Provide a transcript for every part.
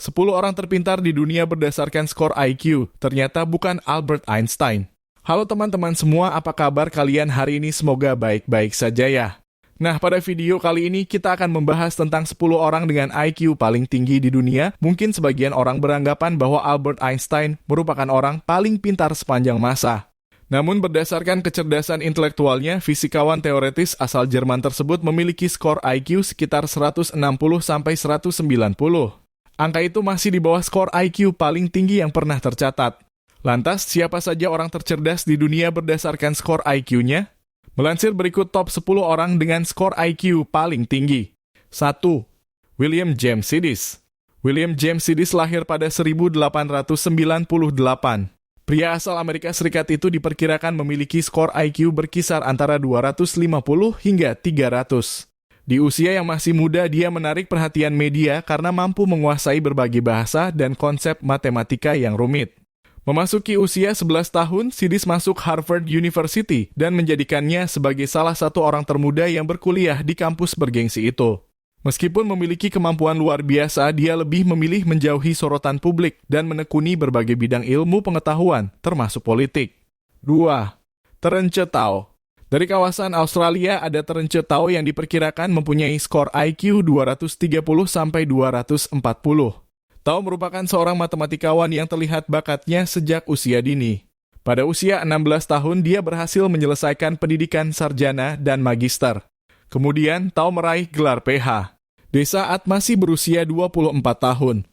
10 orang terpintar di dunia berdasarkan skor IQ, ternyata bukan Albert Einstein. Halo teman-teman semua, apa kabar kalian hari ini? Semoga baik-baik saja ya. Nah, pada video kali ini kita akan membahas tentang 10 orang dengan IQ paling tinggi di dunia. Mungkin sebagian orang beranggapan bahwa Albert Einstein merupakan orang paling pintar sepanjang masa. Namun berdasarkan kecerdasan intelektualnya, fisikawan teoretis asal Jerman tersebut memiliki skor IQ sekitar 160-190. Angka itu masih di bawah skor IQ paling tinggi yang pernah tercatat. Lantas, siapa saja orang tercerdas di dunia berdasarkan skor IQ-nya? Melansir berikut top 10 orang dengan skor IQ paling tinggi. 1. William James Sidis. William James Sidis lahir pada 1898. Pria asal Amerika Serikat itu diperkirakan memiliki skor IQ berkisar antara 250 hingga 300. Di usia yang masih muda, dia menarik perhatian media karena mampu menguasai berbagai bahasa dan konsep matematika yang rumit. Memasuki usia 11 tahun, Sidis masuk Harvard University dan menjadikannya sebagai salah satu orang termuda yang berkuliah di kampus bergengsi itu. Meskipun memiliki kemampuan luar biasa, dia lebih memilih menjauhi sorotan publik dan menekuni berbagai bidang ilmu pengetahuan, termasuk politik. 2. Terence Tao. Dari kawasan Australia ada Terence Tao yang diperkirakan mempunyai skor IQ 230-240. Tao merupakan seorang matematikawan yang terlihat bakatnya sejak usia dini. Pada usia 16 tahun, dia berhasil menyelesaikan pendidikan sarjana dan magister. Kemudian, Tao meraih gelar PH. Di saat masih berusia 24 tahun.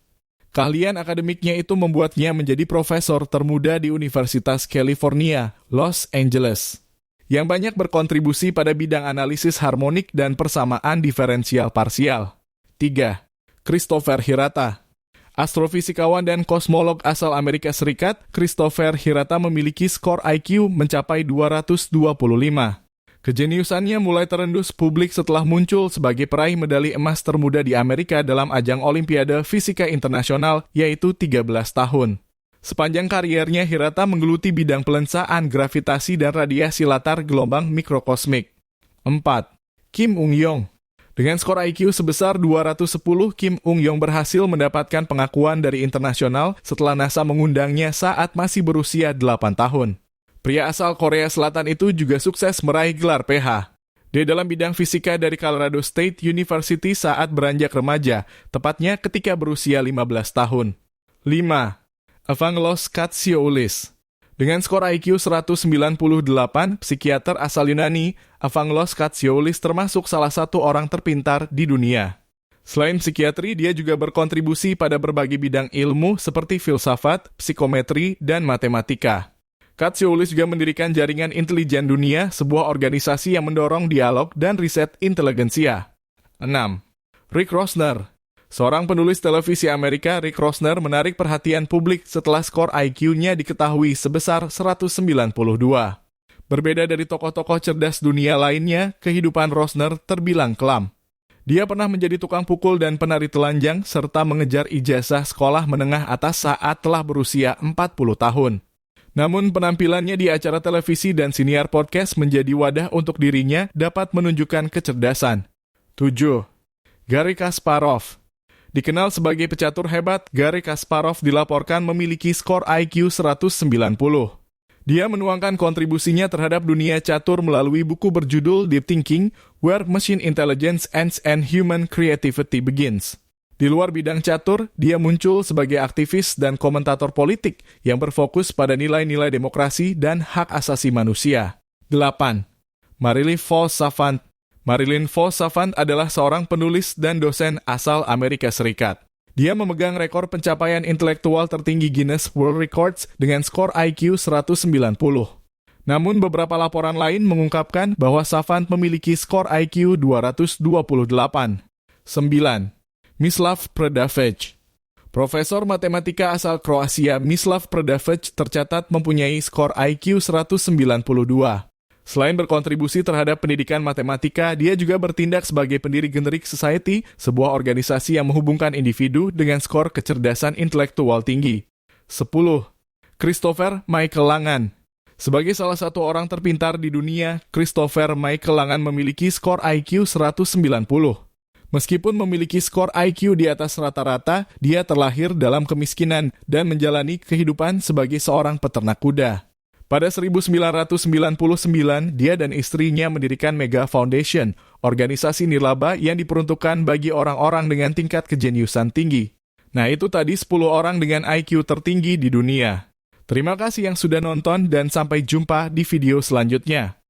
Keahlian akademiknya itu membuatnya menjadi profesor termuda di Universitas California, Los Angeles, yang banyak berkontribusi pada bidang analisis harmonik dan persamaan diferensial parsial. 3. Christopher Hirata. Astrofisikawan dan kosmolog asal Amerika Serikat, Christopher Hirata memiliki skor IQ mencapai 225. Kejeniusannya mulai terendus publik setelah muncul sebagai peraih medali emas termuda di Amerika dalam ajang Olimpiade Fisika Internasional, yaitu 13 tahun. Sepanjang kariernya, Hirata menggeluti bidang pelensaan, gravitasi, dan radiasi latar gelombang mikrokosmik. 4. Kim Ung-yong. Dengan skor IQ sebesar 210, Kim Ung-yong berhasil mendapatkan pengakuan dari internasional setelah NASA mengundangnya saat masih berusia 8 tahun. Pria asal Korea Selatan itu juga sukses meraih gelar PH. Dia dalam bidang fisika dari Colorado State University saat beranjak remaja, tepatnya ketika berusia 15 tahun. 5. Evangelos Katsioulis. Dengan skor IQ 198, psikiater asal Yunani, Evangelos Katsioulis termasuk salah satu orang terpintar di dunia. Selain psikiatri, dia juga berkontribusi pada berbagai bidang ilmu seperti filsafat, psikometri, dan matematika. Katsioulis juga mendirikan Jaringan Intelijen Dunia, sebuah organisasi yang mendorong dialog dan riset inteligensia. 6. Rick Rosner. Seorang penulis televisi Amerika, Rick Rosner menarik perhatian publik setelah skor IQ-nya diketahui sebesar 192. Berbeda dari tokoh-tokoh cerdas dunia lainnya, kehidupan Rosner terbilang kelam. Dia pernah menjadi tukang pukul dan penari telanjang, serta mengejar ijazah sekolah menengah atas saat telah berusia 40 tahun. Namun penampilannya di acara televisi dan siniar podcast menjadi wadah untuk dirinya dapat menunjukkan kecerdasan. 7. Garry Kasparov. Dikenal sebagai pecatur hebat, Garry Kasparov dilaporkan memiliki skor IQ 190. Dia menuangkan kontribusinya terhadap dunia catur melalui buku berjudul Deep Thinking, Where Machine Intelligence Ends and Human Creativity Begins. Di luar bidang catur, dia muncul sebagai aktivis dan komentator politik yang berfokus pada nilai-nilai demokrasi dan hak asasi manusia. 8. Marilyn Vos Savant. Marilyn Vos Savant adalah seorang penulis dan dosen asal Amerika Serikat. Dia memegang rekor pencapaian intelektual tertinggi Guinness World Records dengan skor IQ 190. Namun beberapa laporan lain mengungkapkan bahwa Savant memiliki skor IQ 228. 9. Mislav Predavec. Profesor matematika asal Kroasia Mislav Predavec tercatat mempunyai skor IQ 192. Selain berkontribusi terhadap pendidikan matematika, dia juga bertindak sebagai pendiri Generic Society, sebuah organisasi yang menghubungkan individu dengan skor kecerdasan intelektual tinggi. 10. Christopher Michael Langan. Sebagai salah satu orang terpintar di dunia, Christopher Michael Langan memiliki skor IQ 190. Meskipun memiliki skor IQ di atas rata-rata, dia terlahir dalam kemiskinan dan menjalani kehidupan sebagai seorang peternak kuda. Pada 1999, dia dan istrinya mendirikan Mega Foundation, organisasi nirlaba yang diperuntukkan bagi orang-orang dengan tingkat kejeniusan tinggi. Nah, itu tadi 10 orang dengan IQ tertinggi di dunia. Terima kasih yang sudah nonton dan sampai jumpa di video selanjutnya.